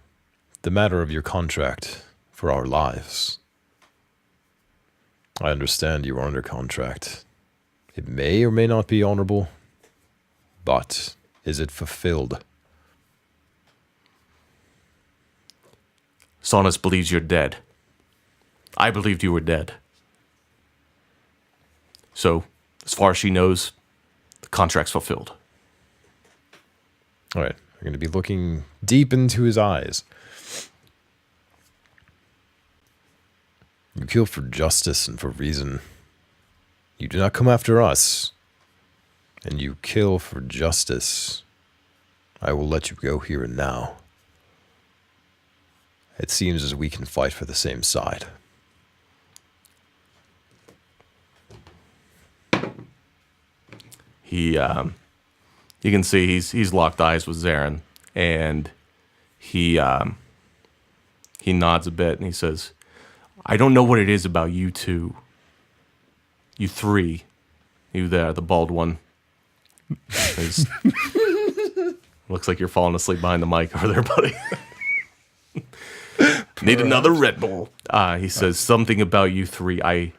the matter of your contract for our lives. I understand you are under contract. It may or may not be honorable, but is it fulfilled? Sonus believes you're dead. I believed you were dead. So, as far as she knows, the contract's fulfilled. All right, we're going to be looking deep into his eyes. You kill for justice and for reason. You do not come after us, and you kill for justice. I will let you go here and now. It seems as we can fight for the same side. You can see he's locked eyes with Zarin, and he nods a bit and he says, I don't know what it is about you two. You three. You there, the bald one. Looks like you're falling asleep behind the mic over there, buddy. Need another Red Bull. He says, something about you three. I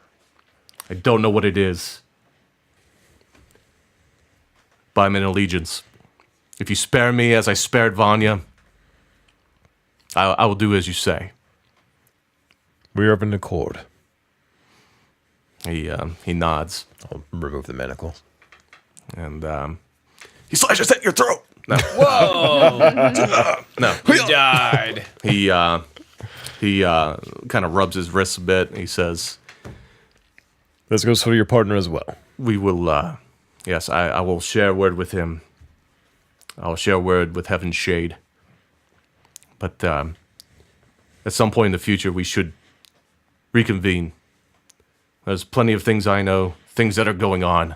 don't know what it is. But I'm in allegiance. If you spare me as I spared Vanya, I will do as you say. We are of an accord. He nods. I'll remove the manacles. And he slashes at your throat. No. Whoa! No. He died. He kind of rubs his wrists a bit. And he says, This goes for your partner as well. we will, yes, I will share a word with him. I'll share a word with Heaven's Shade. But at some point in the future, we should reconvene. There's plenty of things I know, things that are going on.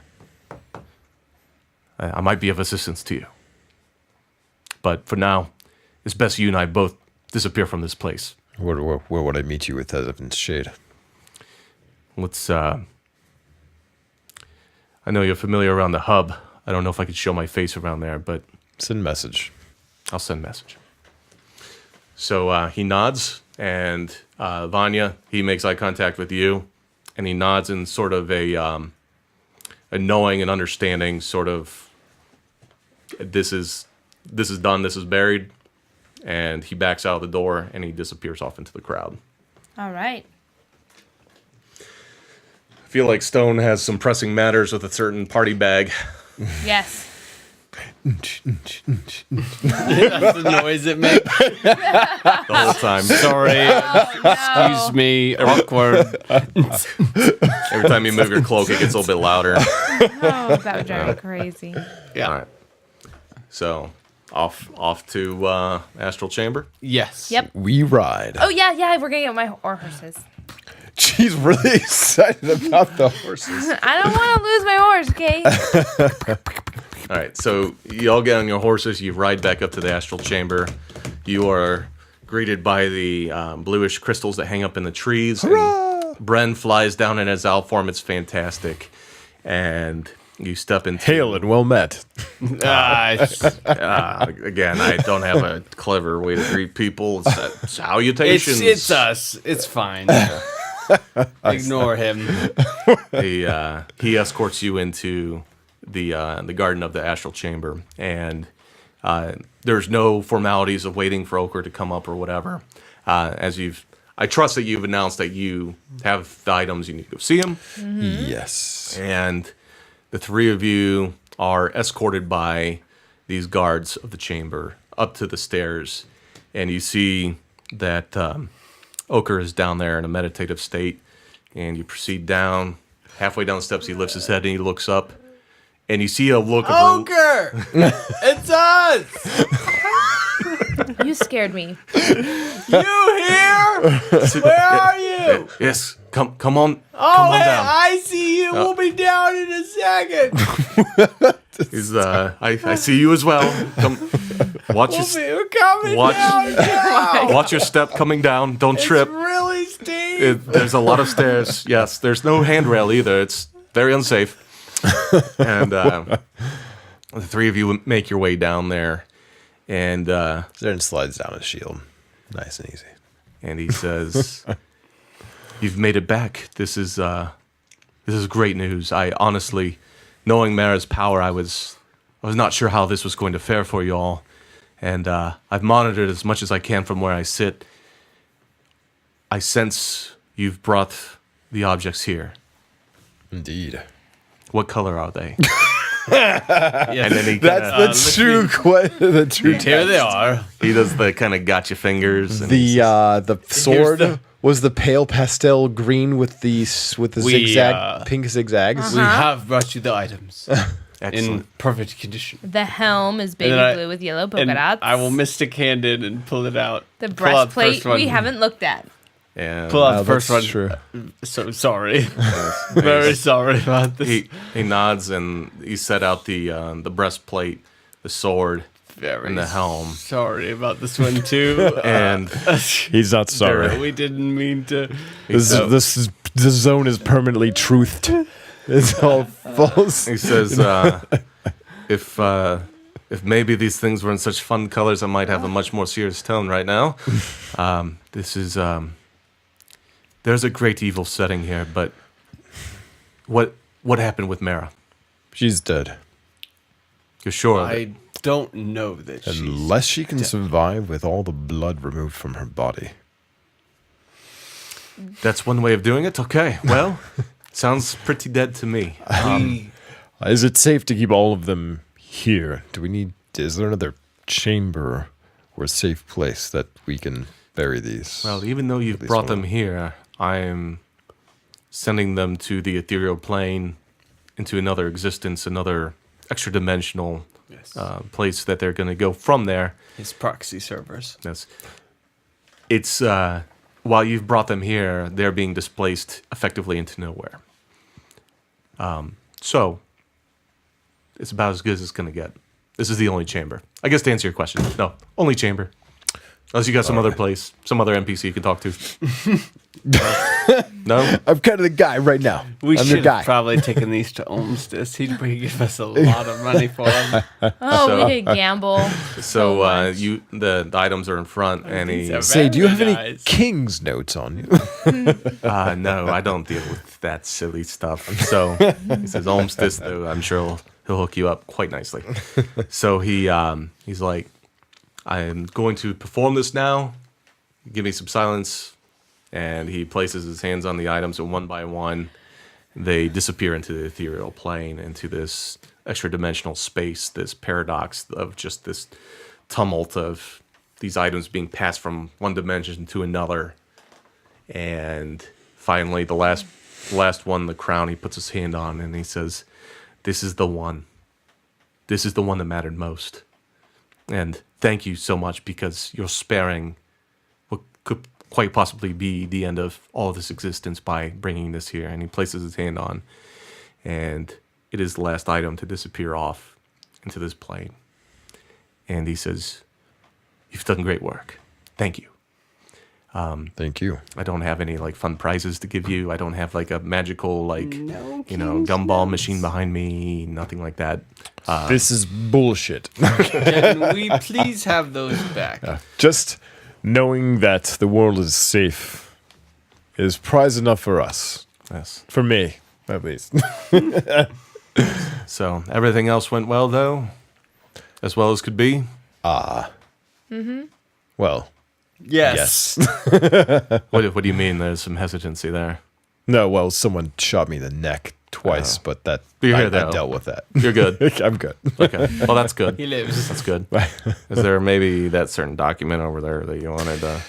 I might be of assistance to you. But for now, it's best you and I both disappear from this place. Where would I meet you with Heaven's Shade? Let's, I know you're familiar around the hub. I don't know if I could show my face around there, but Send message. I'll send message. So he nods, and Vanya, he makes eye contact with you, and he nods in sort of a knowing and understanding sort of, this is done, this is buried, and he backs out of the door, and he disappears off into the crowd. All right. I feel like Stone has some pressing matters with a certain party bag. Yes. That's the noise it makes. The whole time. Sorry. Excuse me. Awkward. Every time you move your cloak, it gets a little bit louder. Oh, that would drive me crazy. Yeah. All right. So off to Astral Chamber. Yes. Yep. We ride. Oh, yeah, we're going to get my horses. She's really excited about the horses. I don't want to lose my horse, okay? All right, so you all get on your horses. You ride back up to the Astral Chamber. You are greeted by the bluish crystals that hang up in the trees. Hurrah! And Bren flies down in his owl form. It's fantastic. And you step into... Hail and well met. Again, I don't have a clever way to greet people. It's salutations. It's us. It's fine. Ignore him. He escorts you into the garden of the Astral Chamber, and there's no formalities of waiting for Ochre to come up or whatever. I trust that you've announced that you have the items you need to go see him. Mm-hmm. Yes. And the three of you are escorted by these guards of the chamber up to the stairs, and you see that Ochre is down there in a meditative state, and you proceed down. Halfway down the steps, he lifts his head and he looks up, and you see a look of... Ochre! It's us! You scared me. You here? Where are you? Yes, come on. Come on Hey, down. I see you. We'll be down in a second. I see you as well. Come, watch We're coming Watch- down now. watch your step coming down. Don't It's trip. really steep. There's a lot of stairs. Yes, there's no handrail either. It's very unsafe. And the three of you make your way down there, and Zern slides down his shield. Nice and easy. and he says, "You've made it back. This is great news. I honestly, knowing Mara's power, I was not sure how this was going to fare for you all, and I've monitored as much as I can from where I sit. I sense you've brought the objects here. Indeed. What color are they?" Yes. And then he That's kinda, the true Here they are. he does the kind of gotcha fingers. And The sword the- was the pale pastel green with the zigzag pink zigzags. We have brought you the items in excellent. perfect condition. The helm is baby And then blue with yellow polka And dots. I will Mystic Hand in and pull it out. The Pull out the breastplate first one. we haven't looked at. And Pull out Oh, the first one. that's true. So sorry. Very sorry about this. he nods and he set out the breastplate, the sword, Very and the helm. Sorry about this one too. And He's not sorry. We didn't mean to. This zone is permanently truthed. It's all false. he says, if maybe these things were in such fun colors, I might have a much more serious tone right now. This is there's a great evil setting here, but what happened with Mara? She's dead. You're sure? of it? I don't know that she's. Unless she can survive with all the blood removed from her body. That's one way of doing it. Okay, well, sounds pretty dead to me. Is it safe to keep all of them here? Is there another chamber or safe place that we can bury these? Well, even though you've least brought one. them here, I am sending them to the ethereal plane, into another existence, another extra dimensional Yes. place that they're going to go from there. His proxy servers. Yes. It's while you've brought them here, they're being displaced effectively into nowhere. So it's about as good as it's going to get. This is the only chamber. I guess to answer your question, no, only chamber. Unless you got some other place, some other NPC you can talk to. No? I'm kind of the guy right now. We I'm should your guy. have probably taken these to Olmsted. He'd give us a lot of money for them. Oh, So- we could gamble. So much. the items are in front, and These he are Say, do you have Very any nice. king's notes on you? no, I don't deal with that silly stuff. So he says, Olmsted, though, I'm sure he'll hook you up quite nicely. So he's like, I'm going to perform this now. Give me some silence. And he places his hands on the items, and one by one, they disappear into the ethereal plane, into this extra dimensional space, this paradox of just this tumult of these items being passed from one dimension to another. And finally, the last one, the crown, he puts his hand on, and he says, "This is the one. This is the one that mattered most. And thank you so much, because you're sparing what could quite possibly be the end of all of this existence by bringing this here." And he places his hand on, and it is the last item to disappear off into this plane. And he says, "You've done great work. Thank you. Thank you. I don't have any like fun prizes to give you. I don't have like a magical No gumball machine behind me. Nothing like that. This is bullshit. Can we please have those back? Just knowing that the world is safe is prize enough for us. Yes. For me, at least. So everything else went well though, as well as could be. Well, Yes. What do you mean? There's some hesitancy there. no, well, someone shot me in the neck twice, but that You're I here, though. dealt with that. You're good. I'm good. Okay. Well, that's good. He lives. That's good. Is there maybe that certain document over there that you wanted to?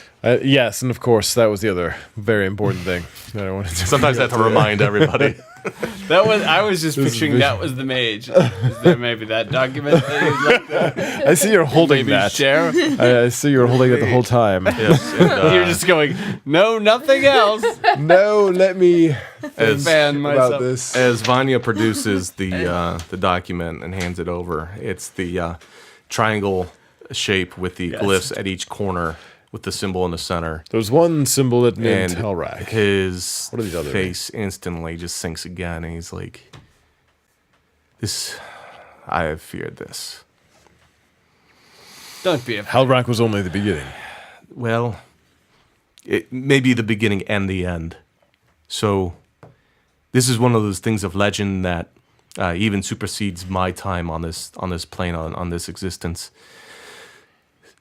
Yes, and of course, that was the other very important thing that I wanted to. Sometimes I have to remind everybody. I was just picturing that was the mage. Is there maybe that document that you'd like to I see you're holding maybe that. share? I see you're holding it the whole time. Yes. And, You're just going, no, nothing else. No, let me as, Fan myself. about this. as Vanya produces the document and hands it over, it's the triangle shape with the Yes. glyphs at each corner. with the symbol in the center. There's one symbol that named And Hellrack. his What are these other face instantly just sinks again, and he's like, I have feared this. Don't be afraid. Hellrack was only the beginning. Well, it may be the beginning and the end. So, this is one of those things of legend that even supersedes my time on this plane, on this existence.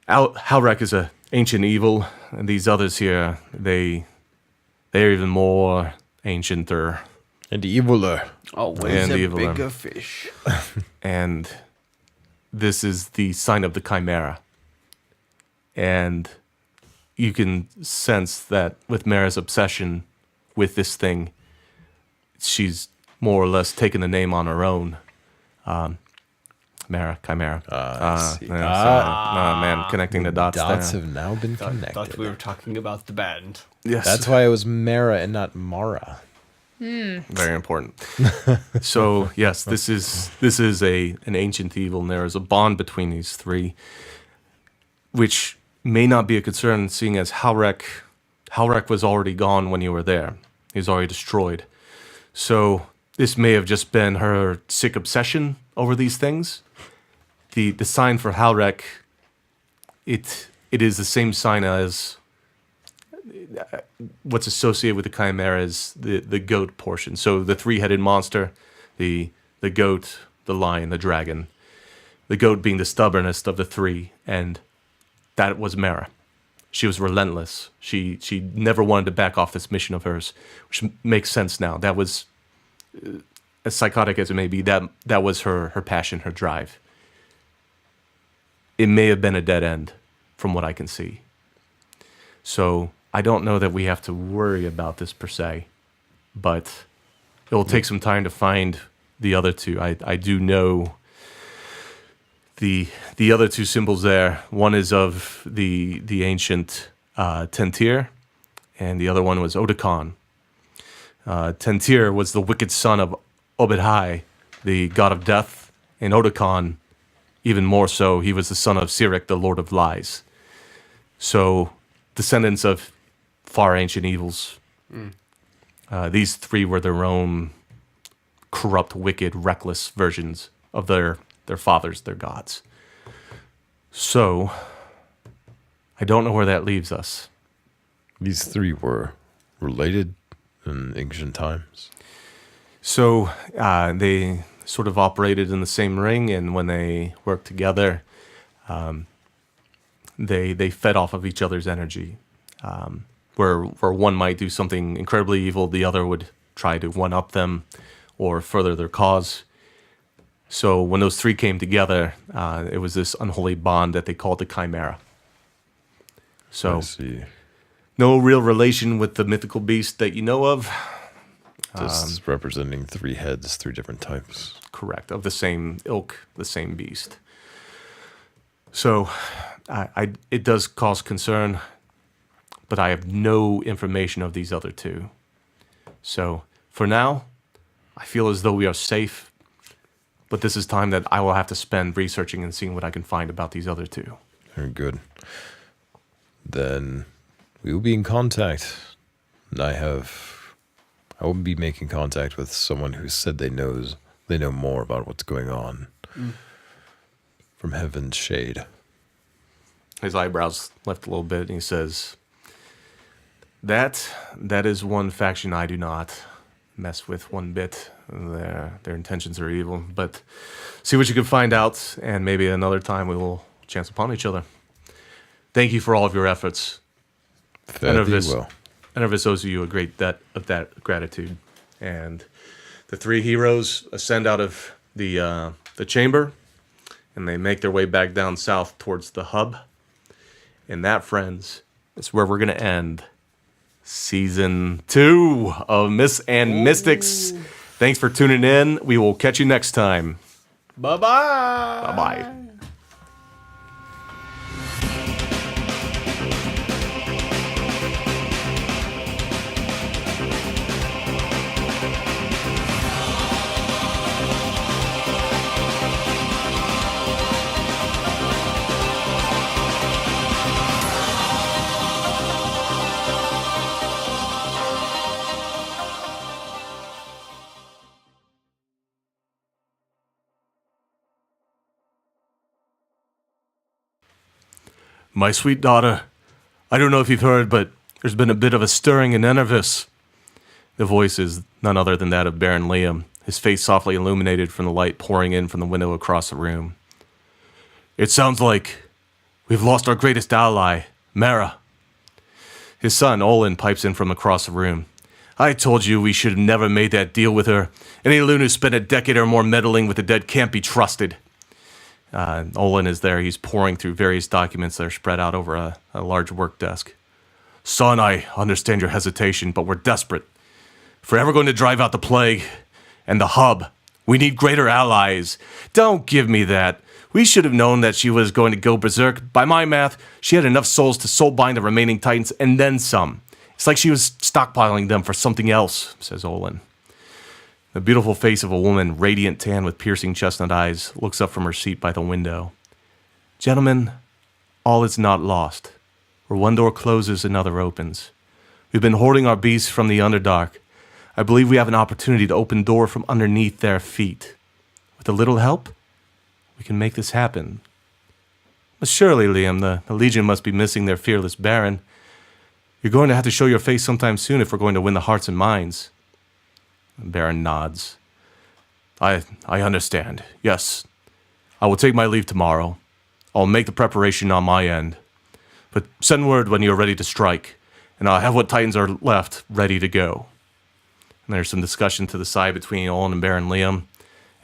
Hellrack is a ancient evil, and these others here, they're even more ancienter. And eviler. Always And a evil, bigger fish. And this is the sign of the Chimera. And you can sense that with Mara's obsession with this thing, she's more or less taken the name on her own. Chimera. I see. Man, connecting the dots Dots there. have now been connected. Thought we were talking about the band. Yes. That's why it was Mara and not Mara. Very important. So yes, this is an ancient evil, and there is a bond between these three, which may not be a concern, seeing as Hellrack was already gone when you were there. He was already destroyed. So this may have just been her sick obsession over these things. The sign for Hellrack, it is the same sign as what's associated with the Chimera is the goat portion. So the three-headed monster, the goat, the lion, the dragon. The goat being the stubbornest of the three, and that was Mara. She was relentless. She never wanted to back off this mission of hers, which makes sense now. That was, as psychotic as it may be, that was her passion, her drive. It may have been a dead end, from what I can see. So I don't know that we have to worry about this per se, but it will take some time to find the other two. I do know the other two symbols there. One is of the ancient Tentir, and the other one was Otakon. Tentir was the wicked son of Obedhai, the god of death, and Otakon, even more so, he was the son of Sirik, the lord of lies. So, descendants of far ancient evils. These three were their own corrupt, wicked, reckless versions of their fathers, their gods. So, I don't know where that leaves us. These three were related in ancient times. So, they sort of operated in the same ring, and when they worked together, they fed off of each other's energy. Where one might do something incredibly evil, the other would try to one-up them or further their cause. So when those three came together, it was this unholy bond that they called the Chimera. So I see. no real relation with the mythical beast that you know of. Just representing three heads, three different types. Correct, of the same ilk, the same beast. So it does cause concern, but I have no information of these other two. So for now, I feel as though we are safe, but this is time that I will have to spend researching and seeing what I can find about these other two. Very good. Then we will be in contact. And I will be making contact with someone who said they know more about what's going on from Heaven's Shade. His eyebrows lift a little bit, and he says, That is one faction I do not mess with one bit. Their intentions are evil, but see what you can find out, and maybe another time we will chance upon each other. Thank you for all of your efforts. Fare thee well. Enervis owes you a great debt of that gratitude. And the three heroes ascend out of the chamber, and they make their way back down south towards the hub. And that, friends, is where we're going to end Season 2 of Myths and Mystics. Thanks for tuning in. We will catch you next time. Bye-bye. Bye-bye. My sweet daughter, I don't know if you've heard, but there's been a bit of a stirring in Enervis. The voice is none other than that of Baron Liam, his face softly illuminated from the light pouring in from the window across the room. It sounds like we've lost our greatest ally, Mara. His son, Olin, pipes in from across the room. I told you we should have never made that deal with her. Any loon who spent a decade or more meddling with the dead can't be trusted. Olin is there. He's poring through various documents that are spread out over a large work desk. Son, I understand your hesitation, but we're desperate. If we're ever going to drive out the plague and the hub, we need greater allies. Don't give me that. We should have known that she was going to go berserk. By my math, she had enough souls to soulbind the remaining titans and then some. It's like she was stockpiling them for something else, says Olin. The beautiful face of a woman, radiant tan with piercing chestnut eyes, looks up from her seat by the window. Gentlemen, all is not lost. Where one door closes, another opens. We've been hoarding our beasts from the Underdark. I believe we have an opportunity to open door from underneath their feet. With a little help, we can make this happen. But surely, Liam, the Legion must be missing their fearless Baron. You're going to have to show your face sometime soon if we're going to win the hearts and minds. The Baron nods. I understand. Yes. I will take my leave tomorrow. I'll make the preparation on my end. But send word when you're ready to strike, and I'll have what Titans are left ready to go. And there's some discussion to the side between Olin and Baron Liam,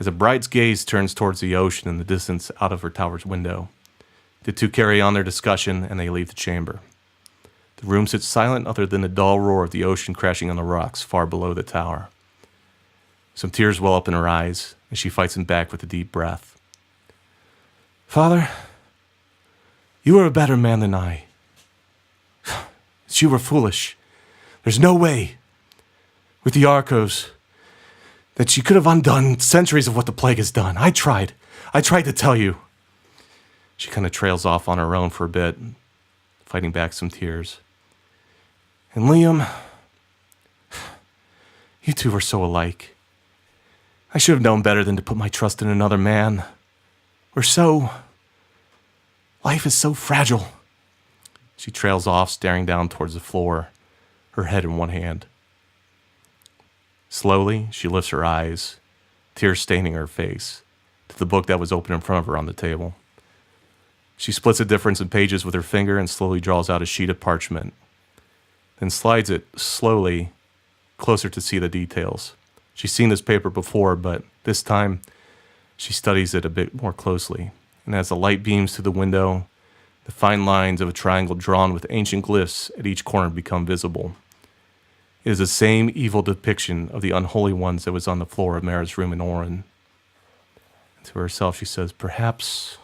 as a bride's gaze turns towards the ocean in the distance out of her tower's window. The two carry on their discussion, and they leave the chamber. The room sits silent other than the dull roar of the ocean crashing on the rocks far below the tower. Some tears well up in her eyes, and she fights them back with a deep breath. Father, you were a better man than I. You were foolish. There's no way, with the Arcos, that you could have undone centuries of what the plague has done. I tried to tell you. She kind of trails off on her own for a bit, fighting back some tears. And Liam, you two were so alike. I should have known better than to put my trust in another man. Life is so fragile. She trails off, staring down towards the floor, her head in one hand. Slowly, she lifts her eyes, tears staining her face, to the book that was open in front of her on the table. She splits the difference in pages with her finger and slowly draws out a sheet of parchment, then slides it slowly closer to see the details. She's seen this paper before, but this time she studies it a bit more closely. And as the light beams through the window, the fine lines of a triangle drawn with ancient glyphs at each corner become visible. It is the same evil depiction of the unholy ones that was on the floor of Mara's room in Orin. And to herself she says, Perhaps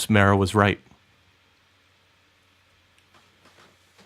Mara was right.